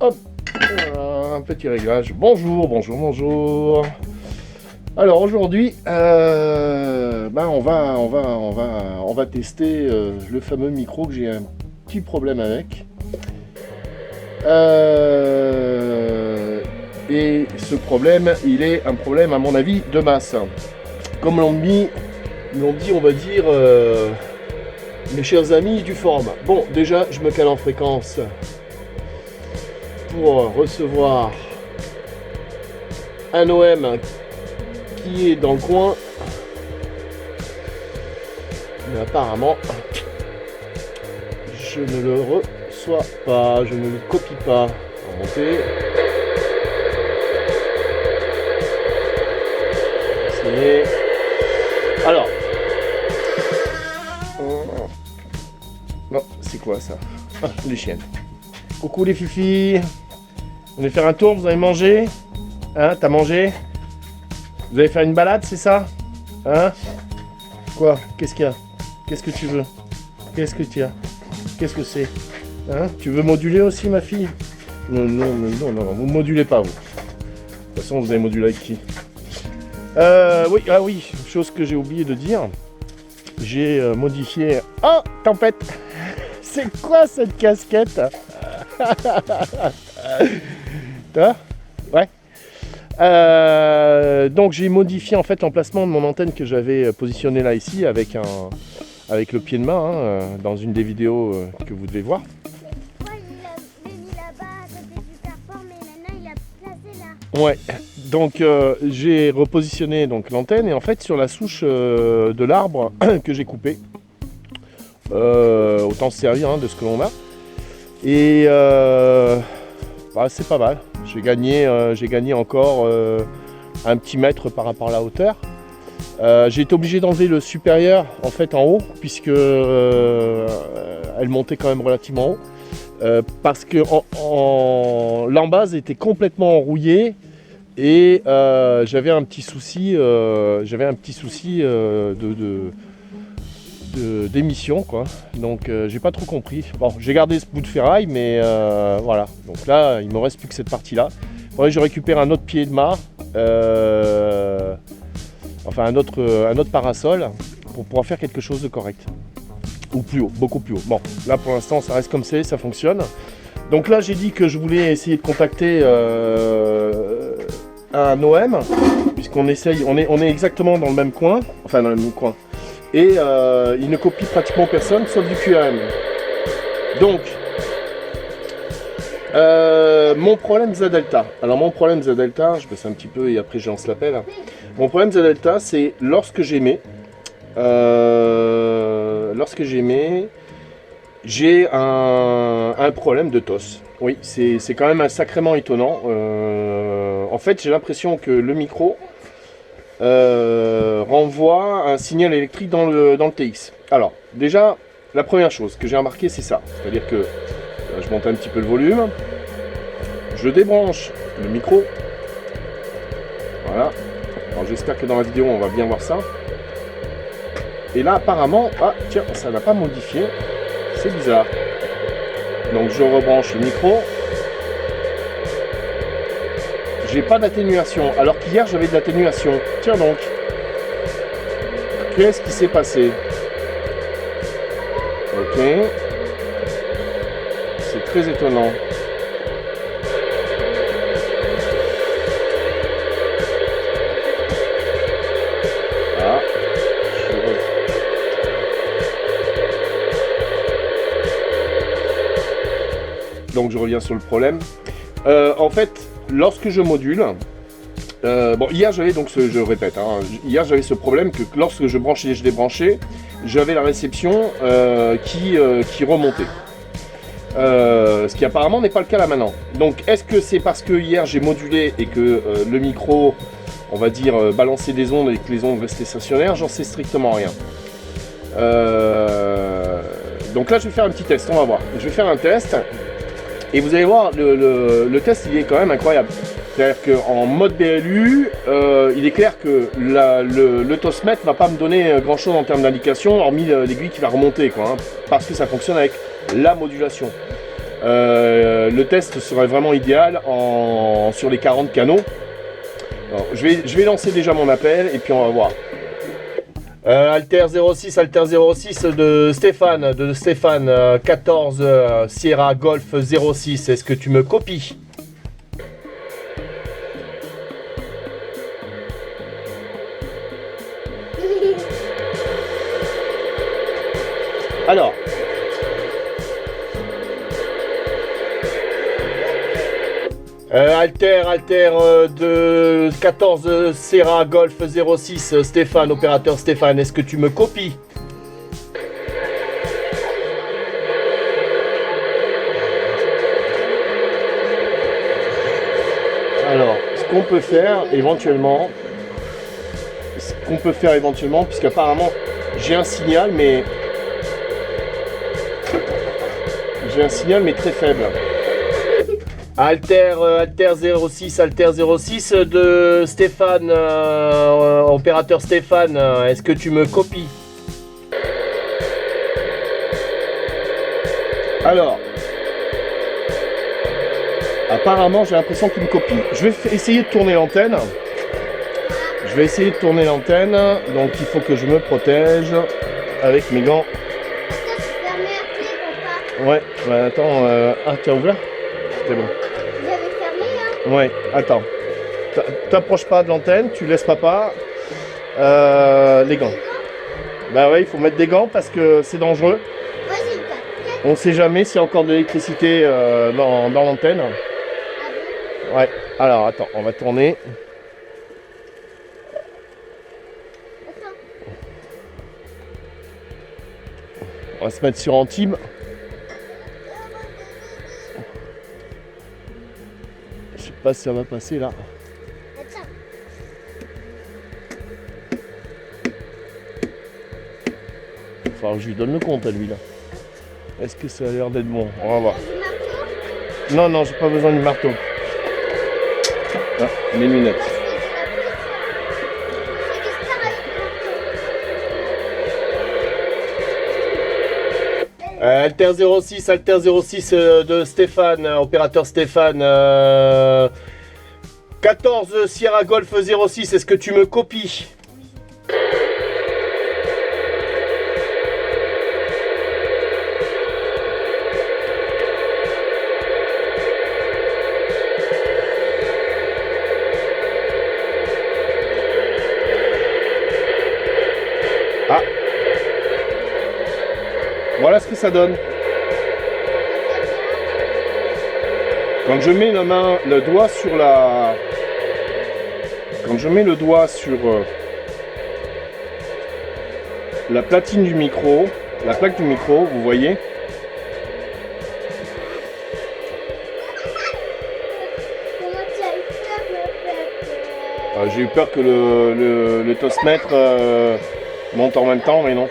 Hop, voilà, un petit réglage. Bonjour, bonjour, bonjour. Alors aujourd'hui, on va tester le fameux micro que j'ai un petit problème avec. Et ce problème, il est un problème à mon avis de masse. Comme l'ont dit, on va dire, mes chers amis du forum. Bon, déjà, je me cale en fréquence pour recevoir un OM qui est dans le coin, mais apparemment je ne le reçois pas, je ne le copie pas. Remonter. Alors, non, c'est quoi ça? Ah, les chiennes. Coucou les fifis. On va faire un tour, vous avez mangé? Hein, t'as mangé? Vous allez faire une balade, c'est ça? Hein? Quoi? Qu'est-ce qu'il y a? Qu'est-ce que tu veux? Qu'est-ce que tu as? Qu'est-ce que c'est? Hein? Tu veux moduler aussi, ma fille? Non, vous modulez pas, vous. De toute façon, vous allez moduler avec qui? Oui, chose que j'ai oublié de dire. J'ai modifié... Oh, tempête! C'est quoi cette casquette? Toi? Ouais. Donc j'ai modifié en fait l'emplacement de mon antenne que j'avais positionné là ici avec le pied de main dans une des vidéos que vous devez voir. Ouais, il l'a mis là-bas à côté du carrefour, mais maintenant il l'a placé là. Ouais. Donc j'ai repositionné donc l'antenne et en fait sur la souche de l'arbre que j'ai coupé. Autant se servir de ce que l'on a. Et c'est pas mal. J'ai gagné encore un petit mètre par rapport à la hauteur. J'ai été obligé d'enlever le supérieur en fait en haut puisque elle montait quand même relativement haut parce que l'embase était complètement enrouillée et j'avais un petit souci d'émission quoi, donc j'ai pas trop compris. Bon, j'ai gardé ce bout de ferraille mais voilà, donc là il me reste plus que cette partie là. Faudrait que je récupère un autre pied de mât, enfin un autre parasol pour pouvoir faire quelque chose de correct ou plus haut, beaucoup plus haut. Bon, là pour l'instant ça reste comme c'est, ça fonctionne. Donc là j'ai dit que je voulais essayer de contacter un OM puisqu'on essaye, on est exactement dans le même coin, enfin dans le même coin. Et il ne copie pratiquement personne sauf du QRM. Donc, mon problème Z-Delta. Alors mon problème Z-Delta, je baisse un petit peu et après je lance l'appel. Mon problème Z-Delta, c'est lorsque j'émets, j'ai un problème de TOS. Oui, c'est quand même sacrément étonnant. En fait, j'ai l'impression que le micro renvoie un signal électrique dans le TX. Alors, déjà, la première chose que j'ai remarqué, c'est ça. C'est-à-dire que je monte un petit peu le volume, je débranche le micro. Voilà. Alors, j'espère que dans la vidéo, on va bien voir ça. Et là, apparemment, ah, tiens, ça n'a pas modifié. C'est bizarre. Donc, je rebranche le micro. J'ai pas d'atténuation, alors qu'hier j'avais de l'atténuation. Tiens donc. Qu'est-ce qui s'est passé? Ok. C'est très étonnant. Ah. Donc je reviens sur le problème. En fait, lorsque je module, bon hier j'avais donc je répète, hier j'avais ce problème que lorsque je branchais et je débranchais, j'avais la réception qui remontait. Ce qui apparemment n'est pas le cas là maintenant. Donc est-ce que c'est parce que hier j'ai modulé et que le micro, on va dire, balançait des ondes et que les ondes restaient stationnaires? J'en sais strictement rien. Donc là je vais faire un petit test, on va voir. Je vais faire un test. Et vous allez voir, le test il est quand même incroyable. C'est-à-dire qu'en mode BLU, il est clair que le TOSmètre ne va pas me donner grand chose en termes d'indication, hormis l'aiguille qui va remonter, quoi, parce que ça fonctionne avec la modulation. le test serait vraiment idéal sur les 40 canaux. Alors, je vais lancer déjà mon appel et puis on va voir. Alter 06 de Stéphane 14 Sierra Golf 06, est-ce que tu me copies? Alors, Alter de 14 Sierra Golf 06 Stéphane, opérateur Stéphane, est-ce que tu me copies? Alors, ce qu'on peut faire éventuellement, puisqu'apparemment j'ai un signal, mais très faible. Alter 06 de Stéphane, opérateur Stéphane, est-ce que tu me copies? Alors, apparemment j'ai l'impression qu'il me copie. Je vais essayer de tourner l'antenne. Donc il faut que je me protège avec mes gants. Ouais, bah attends, tu as ouvert? C'est bon. Vous avez fermé là? Ouais, attends. T'approches pas de l'antenne, tu laisses papa. Les gants. Bah ouais, il faut mettre des gants parce que c'est dangereux. Vas-y, On sait jamais s'il y a encore de l'électricité dans l'antenne. Ouais, alors attends, on va tourner. On va se mettre sur Antibes. Je sais pas si ça va passer là. Attends. Il va falloir que je lui donne le compte à lui là. Est-ce que ça a l'air d'être bon? On va voir. Non, j'ai pas besoin du marteau. Ah, mes lunettes. Alter 06 de Stéphane, opérateur Stéphane. 14 Sierra Golf 06, est-ce que tu me copies? Ah. Voilà ce que ça donne. Quand je mets le doigt sur la... Quand je mets le doigt sur la platine du micro, la plaque du micro, vous voyez. J'ai eu peur que le toastmètre monte en même temps, mais non.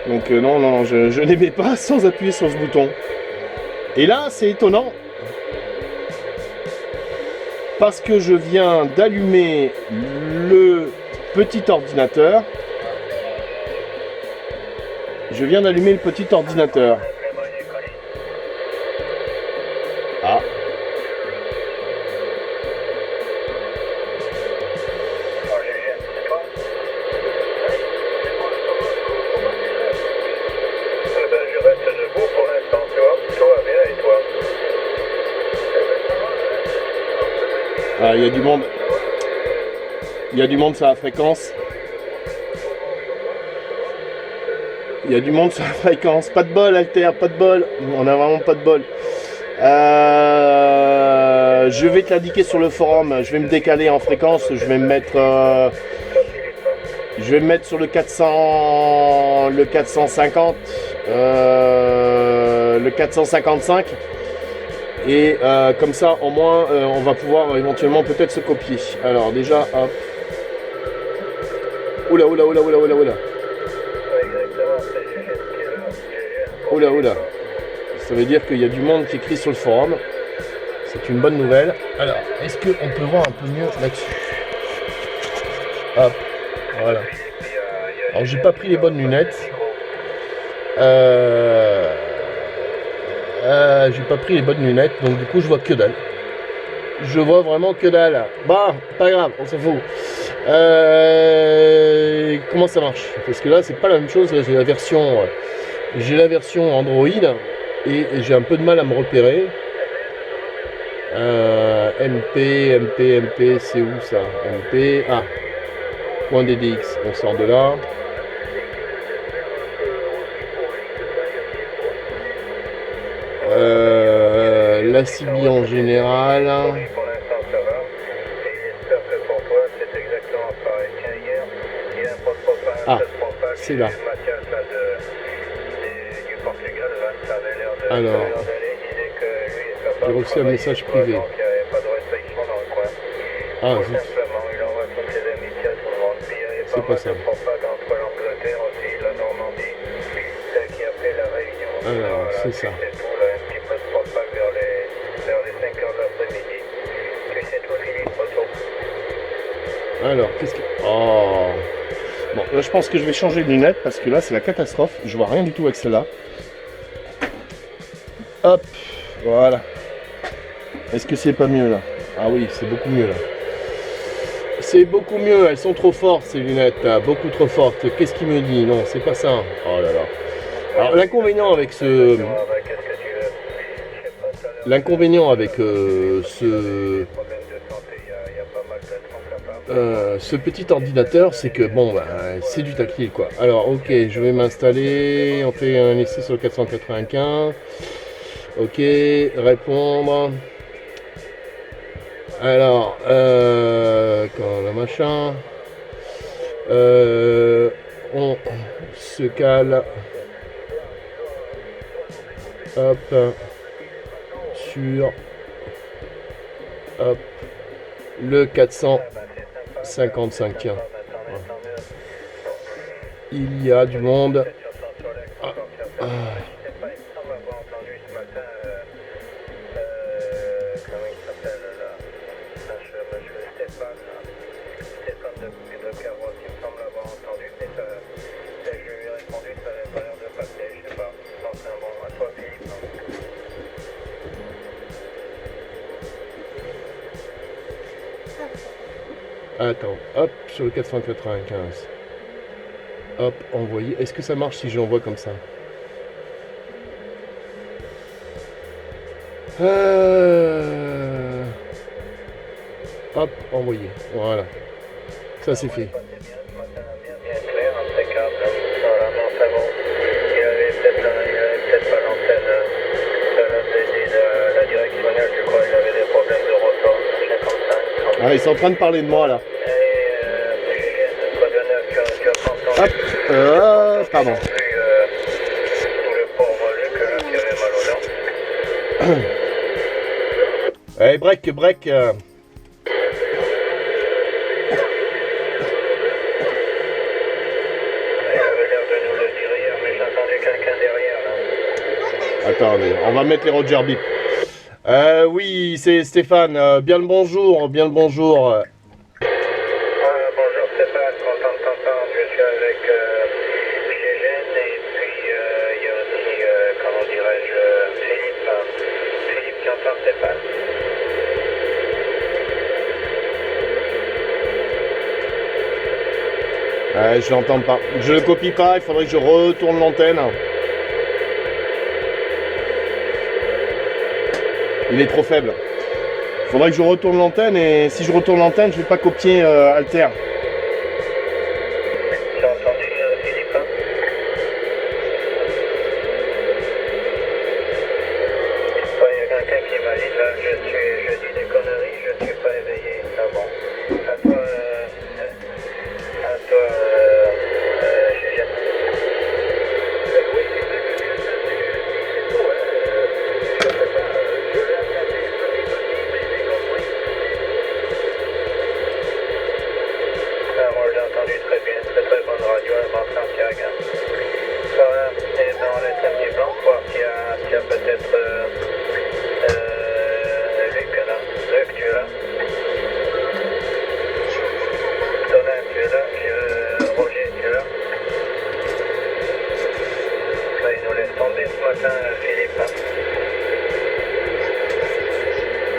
Donc non, je n'aimais pas sans appuyer sur ce bouton. Et là, c'est étonnant. Parce que je viens d'allumer le petit ordinateur. Ah. Ah, il y a du monde. Il y a du monde sur la fréquence. Pas de bol, Alter, pas de bol. On a vraiment pas de bol. Je vais te l'indiquer sur le forum. Je vais me décaler en fréquence. Je vais me mettre sur le 400, le 450, le 455. Et comme ça, au moins, on va pouvoir éventuellement peut-être se copier. Alors déjà, hop. Oula. Ça veut dire qu'il y a du monde qui écrit sur le forum. C'est une bonne nouvelle. Alors, est-ce qu'on peut voir un peu mieux là-dessus? Hop, voilà. Alors, j'ai pas pris les bonnes lunettes. J'ai pas pris les bonnes lunettes, donc du coup je vois que dalle. Je vois vraiment que dalle. Bah, pas grave, on s'en fout. Comment ça marche? Parce que là, c'est pas la même chose. Là, j'ai la version Android et j'ai un peu de mal à me repérer. MP, c'est où ça? MP, ah, point DDX, on sort de là. La CB en général. Oui, pour l'instant ça va. Et j'espère que pour toi c'est exactement pareil. Tiens, hier, il y a un post-propane, Ah, c'est là. Mathias là, du Portugal, là, ça avait l'air de Alors, d'aller, il disait que lui est capable j'ai de reçu un message privé. donc il n'y avait pas de restriction dans le coin. Ah, Tout zut. simplement, il envoie toutes ses amitiés à tout le monde. Puis il y avait C'est pas pas mal ça. de propagande entre l'Angleterre aussi, la Normandie, celle qui a fait la Réunion. Alors, Voilà, c'est ça. c'est tout, là, un petit peu de propagande vers les 5 heures de l'après-midi. Tu sais tout, Philippe, retour. Alors, qu'est-ce que... Oh. Bon, là, je pense que je vais changer de lunettes parce que là, c'est la catastrophe. Je vois rien du tout avec celle-là. Hop, voilà. Est-ce que c'est pas mieux là? Ah oui, c'est beaucoup mieux là. C'est beaucoup mieux, elles sont trop fortes ces lunettes, là. Beaucoup trop fortes. Qu'est-ce qu'il me dit? Non, c'est pas ça. Oh là là. Alors l'inconvénient avec ce... Qu'est-ce que tu veux? Je sais pas, ça a l'air L'inconvénient avec des problèmes de santé, il y a pas mal d'être capable. ce petit ordinateur, c'est que bon, bah, c'est du tactile quoi. Alors ok, je vais m'installer, on fait un essai sur le 495. Ok, répondre. Alors, quand le machin, on se cale, hop, sur, hop, le 455. Voilà. Il y a du monde. Ah, ah. Comment il s'appelle là? Monsieur Stéphane de Carrosse, il me semble l'avoir entendu, mais je lui ai répondu, ça n'avait pas l'air de passer, je sais pas. Enfin bon, à toi Philippe. Attends, hop, sur le 495. Hop, envoyer. Est-ce que ça marche si je l'envoie comme ça? Hop, envoyer. Voilà. Ça c'est fait. Bien ce matin, bien clair, impeccable. Voilà, non, c'est bon. Il avait peut-être pas l'antenne, la directionnelle, je crois, il avait des problèmes de ressort, un truc comme ça. Ah, ils sont en train de parler de moi là. Et quoi de neuf, tu as pas entendu? Hop, pardon. Tout le pauvre Luc là, qui avait mal aux dents. Allez, break. Il avait l'air de nous le dire hier, mais j'entendais quelqu'un derrière là. Attendez, on va mettre les Roger Beep. Oui, c'est Stéphane. Bien le bonjour, bien le bonjour. Bonjour Stéphane, content de t'entendre. Je suis avec Gégène et puis il y a aussi, comment dirais-je, Philippe qui entend Stéphane. Je l'entends pas. Je le copie pas, il faudrait que je retourne l'antenne. Il est trop faible. Il faudrait que je retourne l'antenne et si je retourne l'antenne, je vais pas copier Alter. Tu as entendu Philippe hein? Ouais, il y a quelqu'un qui m'a dit là, je dis des conneries, je suis pas éveillé. Ah bon. À toi, Gégène. Oui, c'est tout, je sais pas, je l'ai regardé petit, mais j'ai compris.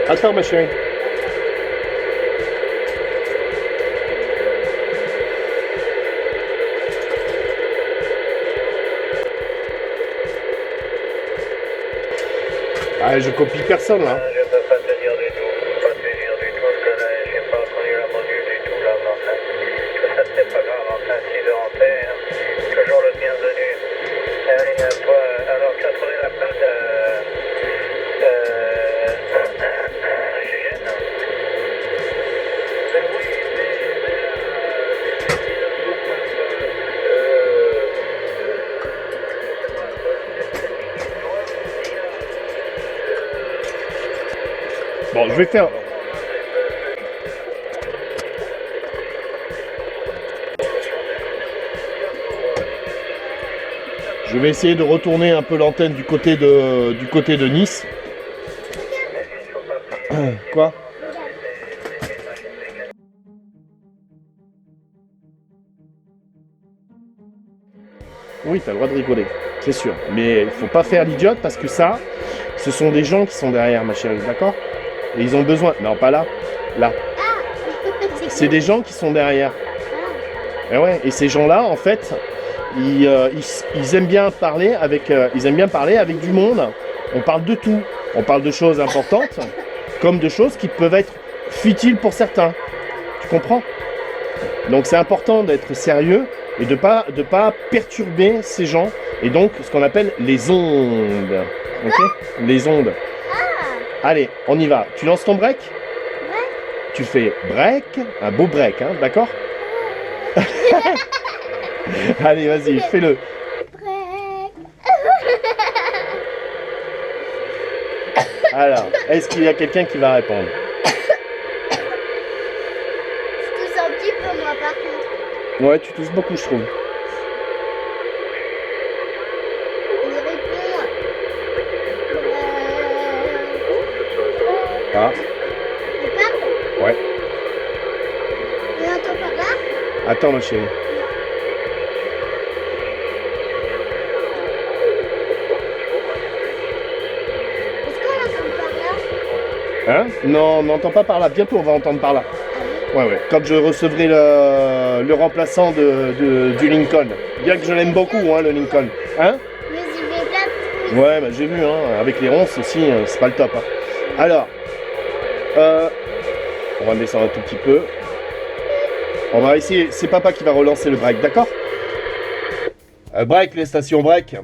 Attends, ma chérie. Ah, je copie personne là. Je peux pas te dire du tout. Pas te dire du tout, parce que là, j'ai pas entendu la module du tout, là, mais enfin, tout ça, c'est pas grave, enfin, si de rentrer, toujours le bienvenu. Allez, à toi, alors, tu as trouvé la place Gégène? Ben oui, Bon, je vais faire. Je vais essayer de retourner un peu l'antenne du côté de Nice. Quoi? Oui, t'as le droit de rigoler, c'est sûr. Mais il faut pas faire l'idiote parce que ça, ce sont des gens qui sont derrière, ma chérie, d'accord? Et ils ont besoin. Non, pas là. Là. C'est des gens qui sont derrière. Et ouais. Et ces gens-là, en fait, ils aiment bien parler avec. Ils aiment bien parler avec du monde. On parle de tout. On parle de choses importantes, comme de choses qui peuvent être futiles pour certains. Tu comprends? Donc c'est important d'être sérieux et de pas perturber ces gens. Et donc ce qu'on appelle les ondes. Ok? Les ondes. Allez, on y va. Tu lances ton break? Tu fais break, un beau break, hein, d'accord? Allez, vas-y, fais-le. Alors, est-ce qu'il y a quelqu'un qui va répondre? Je tousse un petit peu, moi, par contre. Ouais, tu tousses beaucoup, je trouve. Il répond. Ah, Il parle. ouais. Il entend par là. Attends, ma chérie. Est-ce qu'on entend par là? Hein? Non, on n'entend pas par là. Bientôt, on va entendre par là. Ouais, ouais. Quand je recevrai le remplaçant du Lincoln. Bien que je l'aime beaucoup, hein, le Lincoln. Hein? Mais il fait plein de trucs. Ouais, bah, j'ai vu, hein. Avec les ronces aussi, c'est pas le top. Hein. Alors, on va descendre un tout petit peu. On va essayer. C'est papa qui va relancer le break, d'accord? Break, les stations break.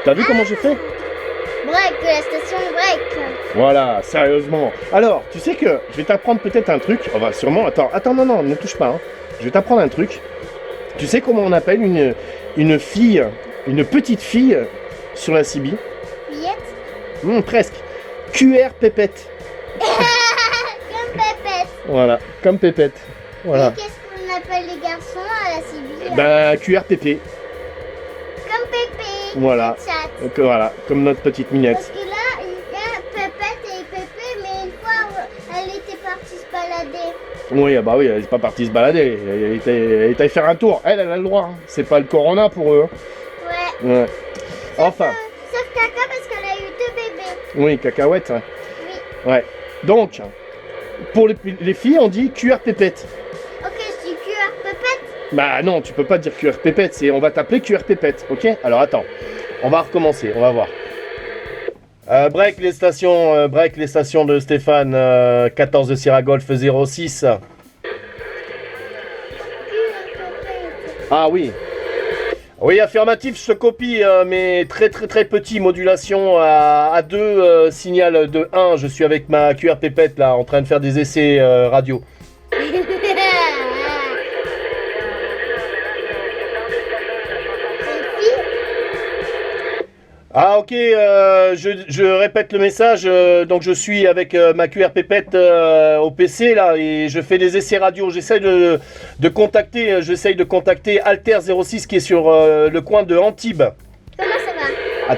T'as vu comment j'ai fait? Break, la station break. Voilà, sérieusement. Alors, tu sais que je vais t'apprendre peut-être un truc. On va sûrement. Attends, non, ne touche pas. Hein. Je vais t'apprendre un truc. Tu sais comment on appelle une fille, une petite fille sur la CB? Fillette. Presque. QR Pépette. Comme Pépette. Voilà, comme Pépette. Voilà. Et qu'est-ce qu'on appelle les garçons à la CB? Ben, QR Pépé. Comme Pépé. Voilà. Chat. Donc voilà, comme notre petite Parce minette. que là, il y a Pépette et Pépé, mais une fois, elle était partie se balader. Oui, bah oui, elle n'est pas partie se balader. Elle était allée faire un tour. Elle a le droit. Hein. C'est pas le corona pour eux. Ouais. Ouais. Enfin. Sauf caca parce qu'elle a eu 2 bébés. Oui, cacahuète. Hein. Oui. Ouais. Donc, pour les filles, on dit QR Pépette. Ok, je dis QR Pépette. Bah non, tu peux pas dire QR Pépette, on va t'appeler QR Pépette, ok? Alors attends, on va recommencer, on va voir. Break les stations de Stéphane, 14 de Sierra Golf 06. QR Pépette. Ah oui. Oui, affirmatif, je te copie, mais très petit, modulation à 2, signal de 1. Je suis avec ma QR Pépette là, en train de faire des essais radio. Ah ok, je répète le message, donc je suis avec ma QR Pépette au PC là et je fais des essais radio, j'essaye de contacter Alter 06 qui est sur le coin de Antibes. Comment ça va? Ah.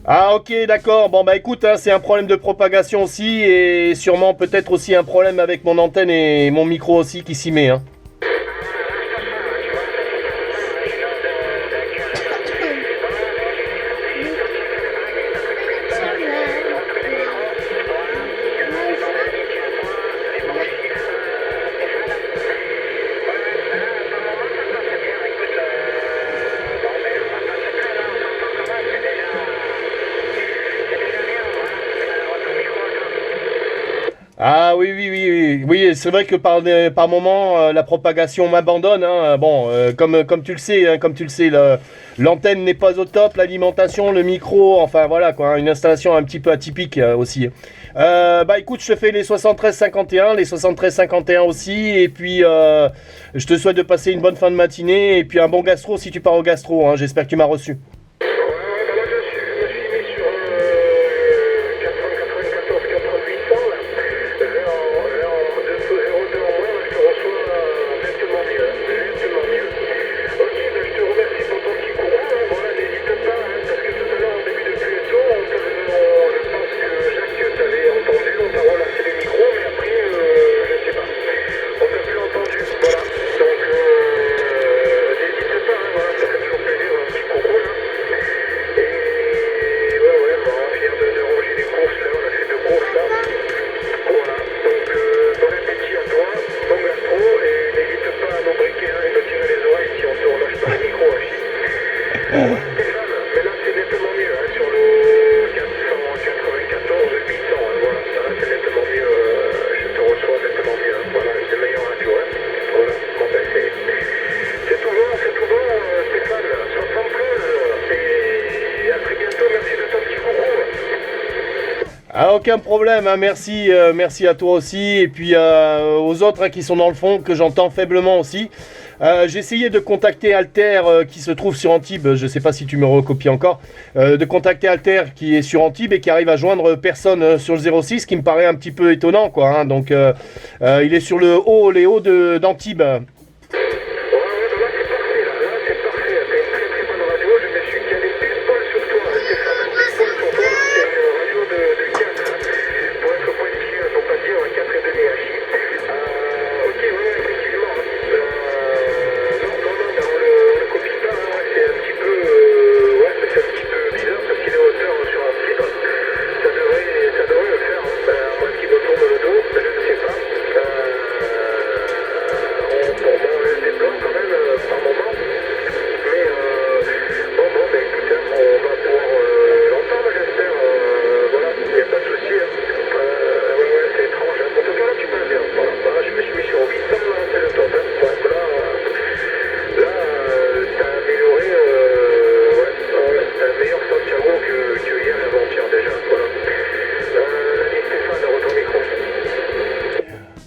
Ah ok d'accord, bon bah écoute, hein, c'est un problème de propagation aussi et sûrement peut-être aussi un problème avec mon antenne et mon micro aussi qui s'y met. Hein. Ah oui, oui, oui, oui, oui, c'est vrai que par moment, la propagation m'abandonne, hein. Bon, comme tu le sais, hein, comme tu le sais, l'antenne n'est pas au top, l'alimentation, le micro, enfin voilà quoi, hein, une installation un petit peu atypique aussi. Bah écoute, je te fais les 73-51, les 73-51 aussi, et puis je te souhaite de passer une bonne fin de matinée, et puis un bon gastro si tu pars au gastro, hein, j'espère que tu m'as reçu. Ouais, ouais, bah là, je suis mis sur 494, 4800, là. Là, en 202 en moins, là, je te reçois nettement mieux, hein, nettement mieux. Ok, bah, je te remercie pour ton petit courant, hein. Voilà, n'hésite pas, hein, parce que tout à l'heure, en début de PSO, je pense que Jacques t'avait entendu, on t'a relancé les micros, mais après, je sais pas. On t'a plus entendu, voilà. Donc, n'hésite pas, hein, voilà, ça fait toujours plaisir, un petit coucou, là. Et ouais, ouais, bon, fier de ranger les courses là, on a fait 2 courses là. Voilà, donc bon appétit à toi, bon gastro, et n'hésite pas à nous briquer hein, et nous tirer les oreilles si on te relâche pas les micros aussi. Stéphane, mais là c'est nettement mieux hein, sur le 494, 800, hein, voilà, ça là c'est nettement mieux, je te reçois nettement mieux, hein, voilà, c'est meilleur radio, hein. Voilà, bon ben c'est tout bon, Stéphane, 73, et à très bientôt, merci de ton petit coucou. Ah, aucun problème, hein, merci, merci à toi aussi, et puis aux autres hein, qui sont dans le fond, que j'entends faiblement aussi. J'ai essayé de contacter Alter qui se trouve sur Antibes, je sais pas si tu me recopies encore, de contacter Alter qui est sur Antibes et qui arrive à joindre personne sur le 06, qui me paraît un petit peu étonnant quoi, hein, donc il est sur les hauts d'Antibes.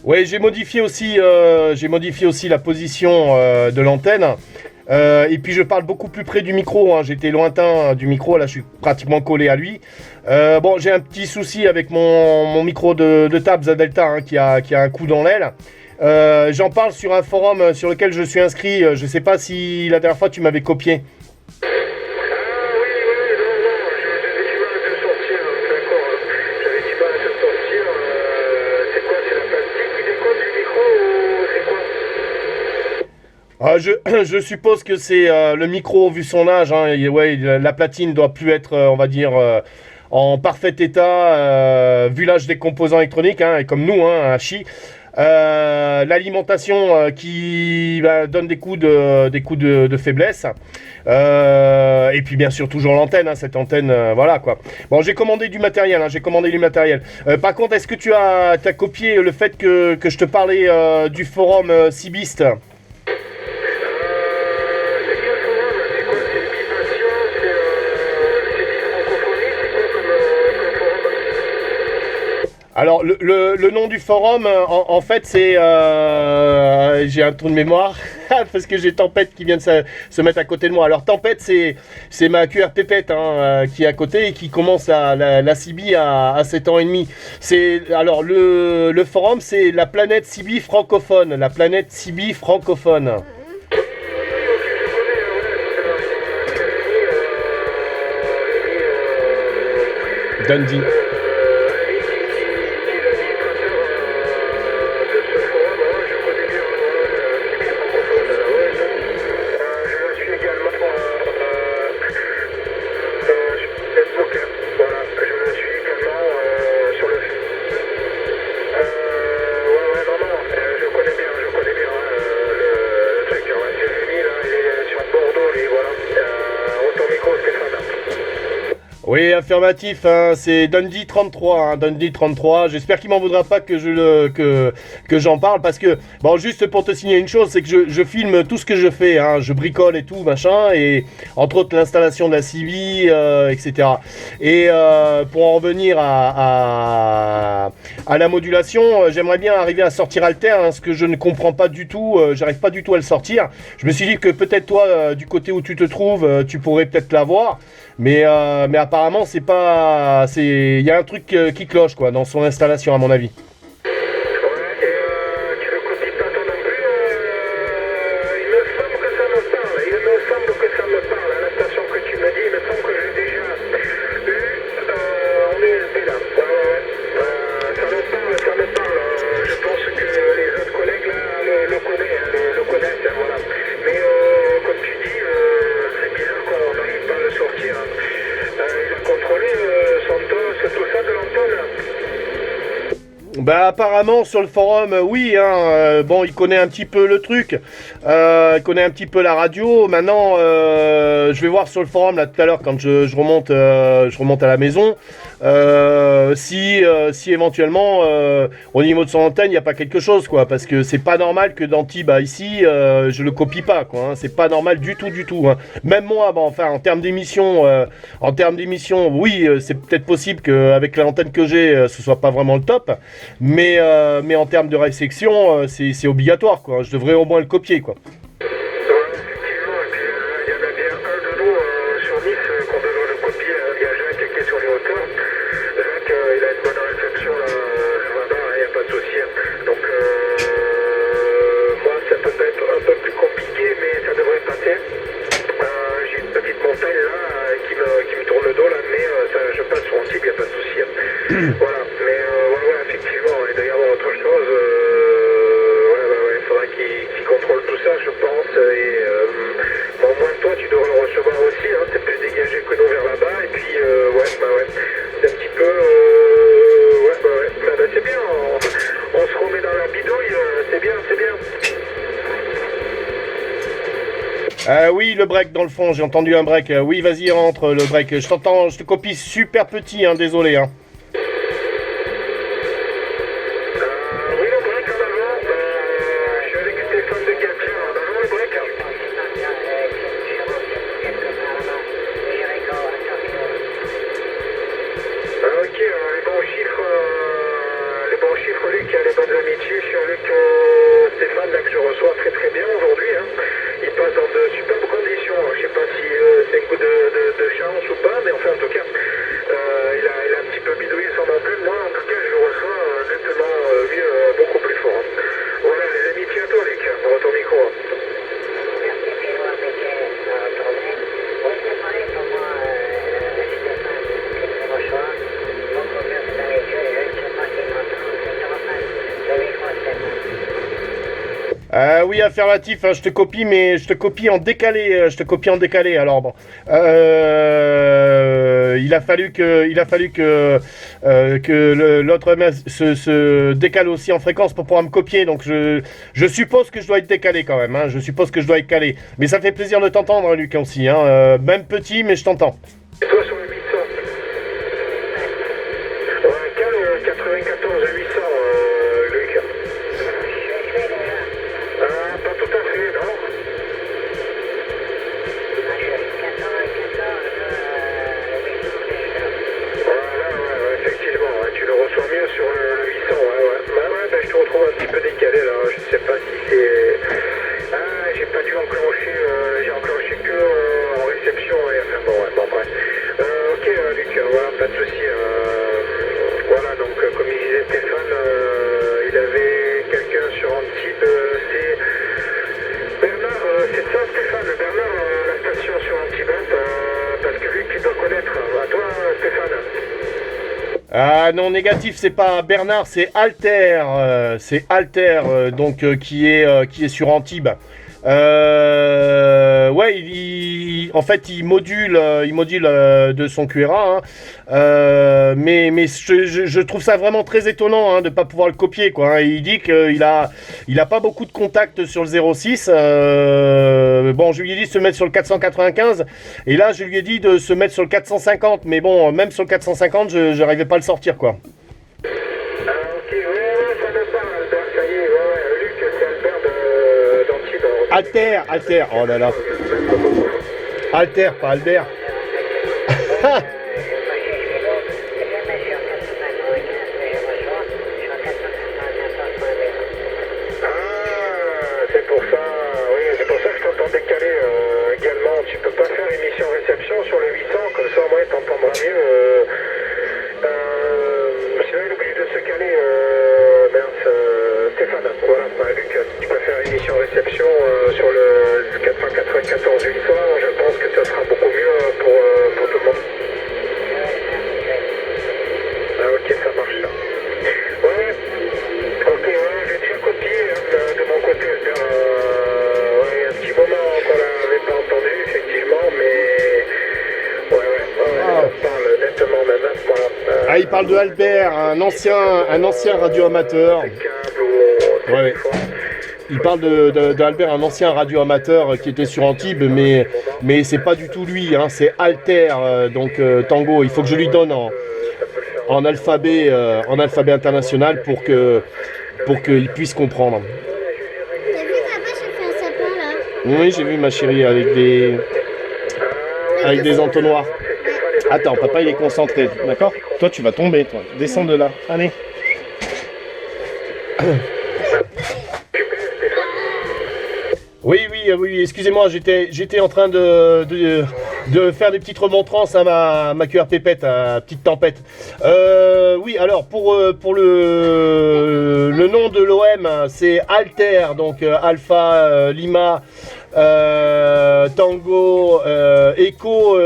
Oui, j'ai modifié aussi la position de l'antenne. Et puis je parle beaucoup plus près du micro, hein. J'étais lointain du micro, là je suis pratiquement collé à lui. Bon, j'ai un petit souci avec mon micro de Tabs Delta hein, qui a un coup dans l'aile. J'en parle sur un forum sur lequel je suis inscrit. Je sais pas si la dernière fois tu m'avais copié. Je suppose que c'est le micro vu son âge, hein, et, ouais, la platine doit plus être, on va dire, en parfait état, vu l'âge des composants électroniques, hein, et comme nous, hein, à Chi. L'alimentation qui donne des coups de faiblesse. Et puis bien sûr toujours l'antenne, hein, cette antenne, voilà quoi. Bon, j'ai commandé du matériel, hein, par contre, est-ce que tu as copié le fait que je te parlais du forum Cibiste? Alors, le nom du forum, en fait, c'est... j'ai un trou de mémoire, parce que j'ai Tempête qui vient de se mettre à côté de moi. Alors, Tempête, c'est ma QR Pépette hein, qui est à côté et qui commence la CB à 7 ans et demi. Alors, le forum, c'est la planète CB francophone. La planète CB francophone. Dundee. Oui, affirmatif, hein, c'est Dundee 33, hein, Dundee 33. J'espère qu'il m'en voudra pas que j'en parle parce que, bon, juste pour te signaler une chose, c'est que je filme tout ce que je fais, hein, je bricole et tout, machin, et entre autres l'installation de la CB, etc. Et pour en revenir à la modulation, j'aimerais bien arriver à sortir Alter, hein, ce que je ne comprends pas du tout, j'arrive pas du tout à le sortir. Je me suis dit que peut-être toi, du côté où tu te trouves, tu pourrais peut-être l'avoir. Mais apparemment il y a un truc qui cloche quoi dans son installation à mon avis. Ouais, et tu le copies pas toi non plus, il me semble que ça me parle, la station que tu me dis, il me semble que j'ai déjà eu en USB là. Ça me parle, je pense que les autres collègues là le connaissent, hein, voilà. Mais comme tu dis, c'est bizarre qu'on n'arrive pas à le sortir. Hein. Il a contrôlé son tos, tout ça de l'antenne. Bah apparemment sur le forum oui hein, bon il connaît un petit peu le truc, il connaît un petit peu la radio. Maintenant je vais voir sur le forum là tout à l'heure quand je remonte à la maison si éventuellement au niveau de son antenne il n'y a pas quelque chose quoi, parce que c'est pas normal que d'Antibes ici je le copie pas quoi, hein, c'est pas normal du tout hein. Même moi bon, enfin en termes d'émission oui c'est peut-être possible qu'avec l'antenne que j'ai ce soit pas vraiment le top. Mais en termes de réception, c'est obligatoire, quoi. Je devrais au moins le copier, quoi. Ouais, effectivement, et puis il y en a bien un de nous sur Nice qu'on devrait le copier. Il y a Jacques qui est sur les hauteurs. Jacques, il a une bonne réception là-bas, il n'y a pas de souci. Donc, moi, ça peut être un peu plus compliqué, mais ça devrait passer. J'ai une petite montagne là qui me tourne le dos, là, mais je passe sur Antibes, il n'y a pas de souci. Voilà, mais ouais, effectivement, il doit y avoir autre chose. Il faudra qu'il contrôle tout ça, je pense. Et au moins toi, tu devrais le recevoir aussi. Hein, t'es plus dégagé que nous vers là-bas. Et puis, c'est un petit peu. C'est bien. On se remet dans la bidouille. C'est bien. Oui, le break dans le fond, j'ai entendu un break. Oui, vas-y, rentre le break. Je t'entends, je te copie super petit, hein, désolé. Hein. Oui, le break en avant. Je suis avec Stéphane de Gatien. En avant, le break. Ok, les bons chiffres, Luc, les bonnes amitiés sur Luc Stéphane, là, que je reçois très très bien aujourd'hui. Hein. Il passe dans de superbes conditions. Je sais pas si c'est un coup de chance ou pas, mais enfin, en tout cas, il a un petit peu bidouillé son antenne. Moi, en tout cas, je le reçois nettement mieux, beaucoup plus fort. Hein. Voilà, les amitiés à toi, Luc, pour ton micro. Oui, affirmatif, hein, je te copie, mais je te copie en décalé. Alors bon, il a fallu que l'autre se décale aussi en fréquence pour pouvoir me copier. Donc je suppose que je dois être décalé quand même. Hein, je suppose que je dois être calé. Mais ça fait plaisir de t'entendre, hein, Luc aussi. Hein, même petit, mais je t'entends. Et toi sur le 800. Ouais, cale 94 800, Luc. Pas tout à fait, non? Voilà, effectivement, tu le reçois mieux sur le 800, je te retrouve un petit peu décalé là, je sais pas si c'est... j'ai pas dû enclencher, j'ai enclenché que en réception, bref. Ok, Luc, voilà, pas de souci. Voilà, donc comme il disait Stéphane, il avait quelqu'un sur Antibes, c'est Bernard, c'est ça Stéphane, Bernard, la station sur Antibes, parce que lui tu dois connaître, à toi Stéphane. Ah non, négatif, c'est pas Bernard, c'est Alter, donc qui est sur Antibes. Ouais, en fait, il module de son QRA, hein. Mais je trouve ça vraiment très étonnant, hein, de pas pouvoir le copier, quoi, hein. Il dit qu'il a pas beaucoup de contacts sur le 06. Bon, je lui ai dit de se mettre sur le 495, et là, je lui ai dit de se mettre sur le 450, mais bon, même sur le 450, je n'arrivais pas à le sortir, quoi. Ah, ok, ouais, ça me parle, Albert, ça y est, ouais, Luc, c'est Albert d'Antibes. Alter, oh là là. Alter, pas Albert. C'est pour ça, oui, c'est pour ça que je t'entends décaler également. Tu peux pas faire émission réception sur le 800, comme ça, moi, t'entendras mieux. Sinon, il est obligé de se caler, Stéphane. Voilà, Luc, tu peux faire émission réception sur le 494 800. Je pense que ça sera beaucoup mieux pour tout le monde. Ah, ok, ça marche là. Ouais, ok, ouais, j'ai déjà copié de mon côté. Ouais, un petit moment qu'on l'avait pas entendu, effectivement, mais. Ouais, on parle nettement même à ce point-là. Ah, il parle de Albert, un ancien radio-amateur. Ouais. Il parle d'Albert, un ancien radio-amateur qui était sur Antibes, mais c'est pas du tout lui, hein, c'est Alter, donc Tango. Il faut que je lui donne en alphabet international pour qu'il puisse comprendre. T'as vu, papa, j'ai fait un sapin là. Oui, j'ai vu, ma chérie, avec des entonnoirs. Attends, papa, il est concentré, d'accord? Toi, tu vas tomber, toi. Descends de là. Allez. Oui, excusez-moi, j'étais en train de faire des petites remontrances à ma cuillère pépette, à petite tempête. Oui, alors pour le nom de l'OM, c'est Alter, donc Alpha, Lima, Tango, Echo,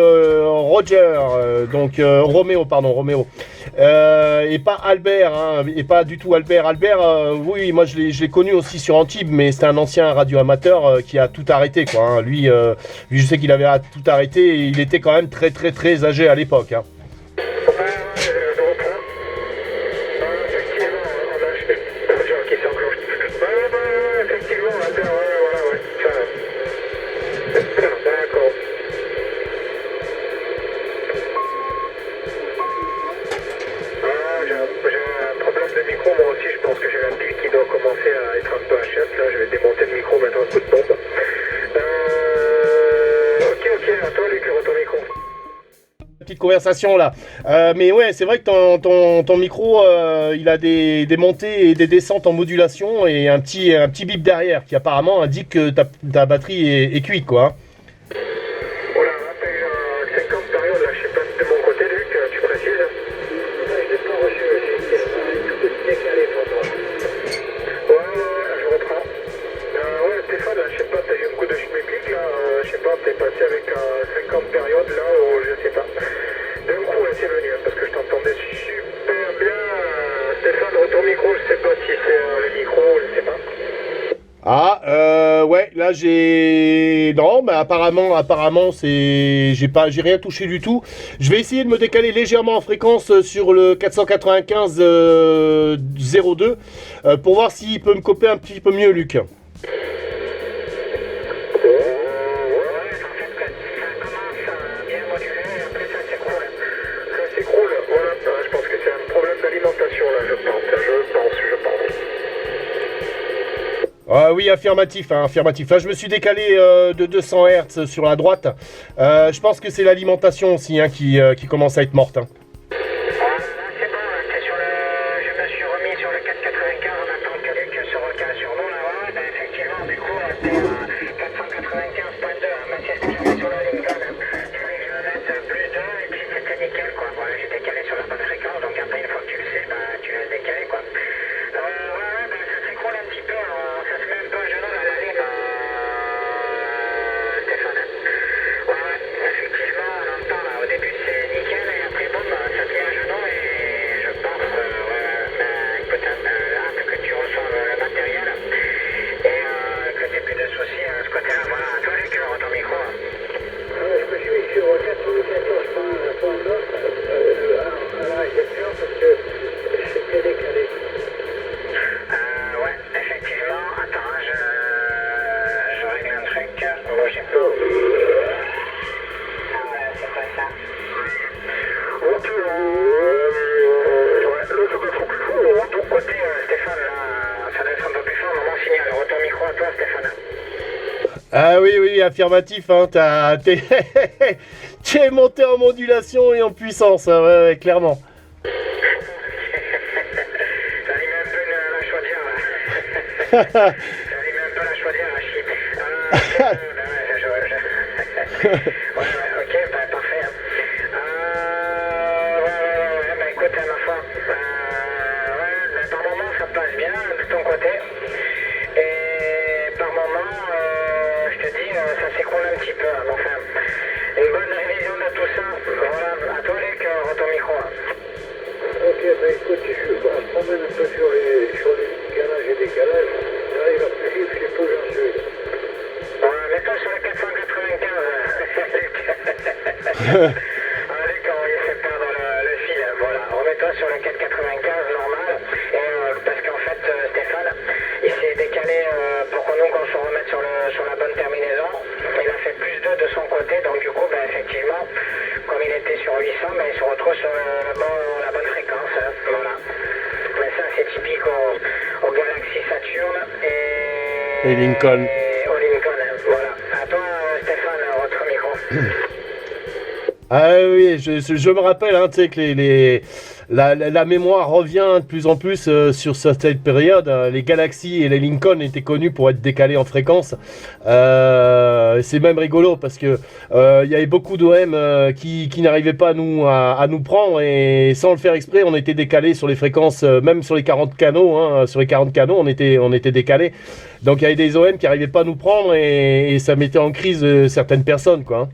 Roger, donc Roméo. Et pas Albert, hein, et pas du tout Albert. Albert, oui, moi je l'ai connu aussi sur Antibes, mais c'était un ancien radio-amateur qui a tout arrêté, quoi, hein. Lui, je sais qu'il avait tout arrêté, et il était quand même très très très âgé à l'époque, hein. Conversation là, mais ouais, c'est vrai que ton micro, il a des montées et des descentes en modulation, et un petit bip derrière qui apparemment indique que ta batterie est cuite, quoi. Oh là, là, t'as eu 50 périodes là, je sais pas si de mon côté, Luc, tu précises? Je l'ai pas reçu, tout est décalé pour moi. Ouais, je reprends. Ouais, Stéphane, là, je sais pas, t'as eu un coup de schmilblick là, je sais pas, t'es passé avec 50 périodes là, ou je sais pas. D'un coup, là, c'est venu, parce que je t'entendais super bien. Stéphane, ton micro, je sais pas si c'est le micro, je sais pas. Ah, ouais, là non, mais apparemment j'ai rien touché du tout. Je vais essayer de me décaler légèrement en fréquence sur le 495 02 pour voir s'il peut me copier un petit peu mieux, Luc. Oui, affirmatif, hein, affirmatif. Là, je me suis décalé de 200 Hz sur la droite. Je pense que c'est l'alimentation aussi, hein, qui commence à être morte, hein. C'est bon, je me suis remis sur le 495 en attendant que Luc se recale sur nous là. Ouais, effectivement, du coup, c'est 495.2, mais c'est ce que j'avais sur la ligne là. Il fallait que je me mette plus 2 et puis c'était nickel, quoi. Voilà, j'étais calé sur la bonne fréquence, donc après, une fois que tu le sais, tu laisses décaler, quoi. Ça s'écroule un petit peu, ça se met un peu à genoux dans la ligne, Stéphane. Ouais, effectivement, on entend là, au début c'est nickel, et après, boum, oui, affirmatif, hein, t'es monté en modulation et en puissance, hein, ouais, clairement. J'allume un peu la chaudière là. J'allume un peu la chaudière là, chip. Ouais, ok, bah parfait. Ouais, bah écoute, ma foi, par moment ça passe bien de ton côté. Et par moment, je te dis, ça s'écroule un petit peu. Mais enfin, une bonne révision de tout ça. Voilà, à toi Luc, ton micro. Ok, bah écoute, je promène un peu sur les galages et décalages. Là, il va plus vite, je sais pas où j'en suis. Mets-toi sur le 495, Luc. Luc, on va laisser perdre le fil. Voilà, remets-toi sur le 495 normal. Et parce qu'en fait, Stéphane, il s'est décalé pour que nous, qu'on se remette sur la bonne terminaison. Il a fait plus 2 de son côté, donc du coup, bah, effectivement, comme il était sur 800, bah, il se retrouve sur la bonne fréquence. Voilà. Mais ça, c'est typique au Galaxy Saturn Et Lincoln. au Lincoln. Voilà. À toi, Stéphane, votre micro. Ah oui, je me rappelle, hein, tu sais, que la mémoire revient de plus en plus sur cette période. Les Galaxy et les Lincoln étaient connus pour être décalés en fréquence. C'est même rigolo parce que il y avait beaucoup d'OM qui n'arrivaient pas à nous prendre, et sans le faire exprès, on était décalés sur les fréquences, même sur les 40 canaux. Hein, sur les 40 canaux, on était décalés. Donc il y avait des OM qui n'arrivaient pas à nous prendre, et ça mettait en crise certaines personnes, quoi. Hein.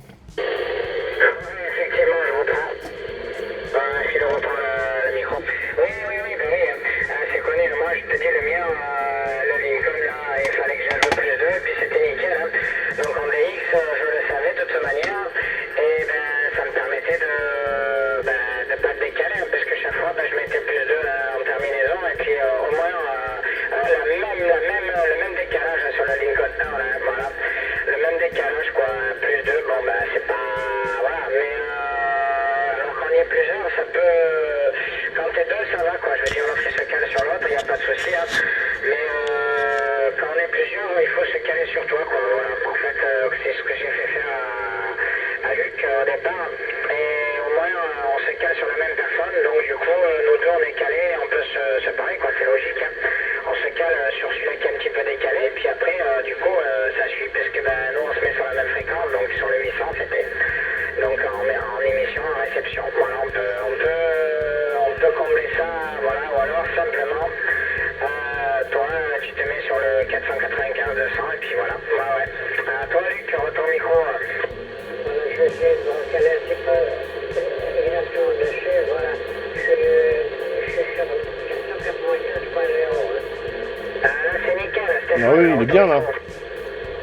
Ah oui, il est bien là.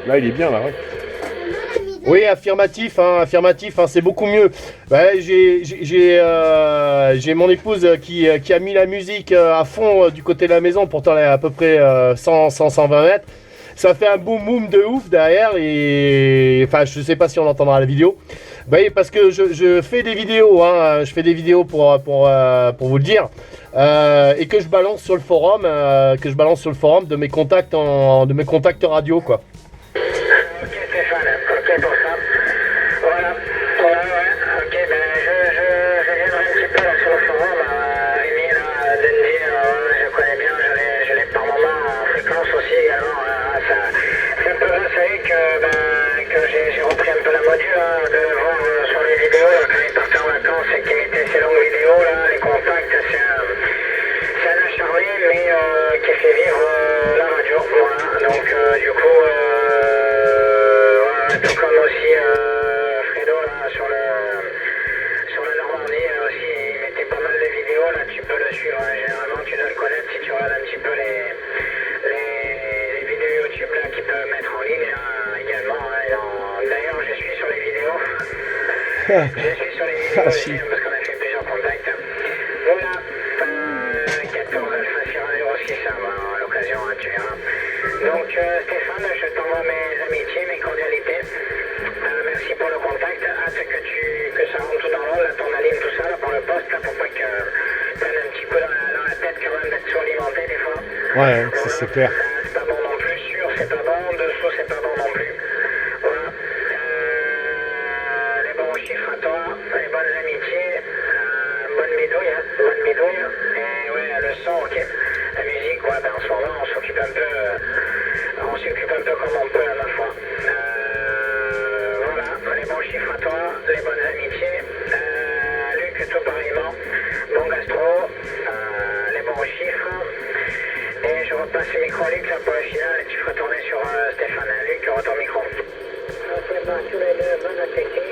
Là, il est bien là, ouais. Oui, affirmatif, hein, c'est beaucoup mieux. Ouais, j'ai mon épouse qui a mis la musique à fond du côté de la maison, pourtant elle est à peu près 120 mètres. Ça fait un boum boum de ouf derrière, et enfin je sais pas si on entendra la vidéo. Bah oui, parce que je fais des vidéos, hein, je fais des vidéos pour vous le dire, et que je balance sur le forum, de mes contacts de mes contacts radio, quoi. Ok Stéphane, ok pour ça. Voilà, ok, ben je viendrai un petit peu là sur le forum, Rémi là, Dendy, je connais bien, je l'ai par moment en fréquence aussi également. C'est un peu grâce à lui que j'ai repris un peu la module, hein, de le voir sur les vidéos quand il partait en vacances et qu'il mettait ses longues vidéos là, les contacts, c'est un acharné mais qui fait vivre la radio, voilà, donc du coup tout comme aussi Fredo là sur la Normandie aussi, il mettait pas mal de vidéos là, tu peux le suivre, hein, généralement tu dois le connaître si tu regardes un petit peu les vidéos YouTube là qu'il peut mettre en ligne là, également, hein, d'ailleurs je suis sur les vidéos aussi, parce qu'on a fait plusieurs contacts. Voilà, 14 Alpha Sierra 06, à l'occasion, hein, tu verras. Donc Stéphane, je t'envoie mes amitiés, mes cordialités. Merci pour le contact. Hâte que ça rentre tout dans l'ordre, là, ton alim, tout ça, là, pour le poste, là, pour pas que prenne un petit coup dans la tête quand même d'être sous-alimenté des fois. Ouais, c'est clair. C'est pas bon non plus, sûr, c'est pas bon, dessous, c'est pas bon non plus. toi, les bonnes amitiés, bonne bidouille, hein, bonne bidouille. Et ouais, le son, ok. La musique, ouais, ben en ce moment, on s'occupe un peu comme on peut à la fois. Voilà, les bons chiffres à toi, les bonnes amitiés. Luc, tout pareillement. Bon gastro, les bons chiffres. Et je repasse le micro à Luc là pour le final et tu feras tourner sur Stéphane. Luc, tu auras ton micro. Ok, bah, tous les deux, bon appétit.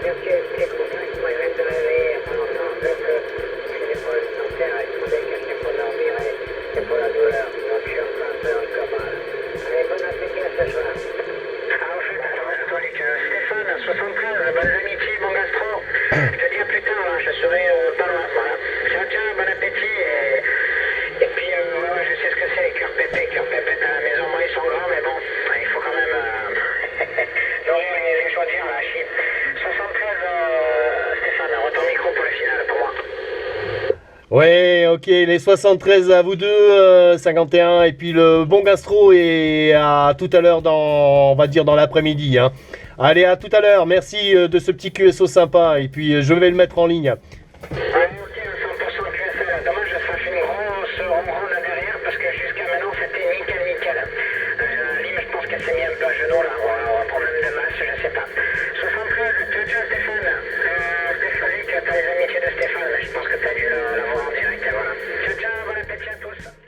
Merci, petit contact. Moi, je viens de réveiller il y a pas longtemps, donc j'ai des problèmes dentaires et tout, des cachets pour dormir et pour la douleur. Donc je suis en train de faire un coma. Allez, bon appétit à ce soir. Ah, au fait, attends, toi, Luc, Stéphane, 73, bonnes amitiés, bon gastro. Je te dis à plus tard, là, je serai pas loin. Voilà. Ciao, ciao, bon appétit. Et puis, ouais, je sais ce que c'est les cœurs pépés à la maison. Moi, ils sont grands, mais bon, il faut quand même nourrir les choisir, la chip. 73, Stéphane, retour micro pour le final pour moi. Ouais, ok, les 73 à vous deux, 51, et puis le bon gastro et à tout à l'heure on va dire dans l'après-midi, hein. Allez, à tout à l'heure, merci de ce petit QSO sympa, et puis je vais le mettre en ligne. Ouais, ok, 100% QSL. Dommage, ça fait une grosse ronde là derrière parce que jusqu'à maintenant c'était nickel. Lime, je pense qu'elle s'est mis un peu à genoux là, ou un problème de masse, je sais pas. 73, ciao Stéphane. Stéphane, tu as les amitiés de Stéphane, mais je pense que tu as dû la voir en direct, voilà. Ciao, bon appétit à tous.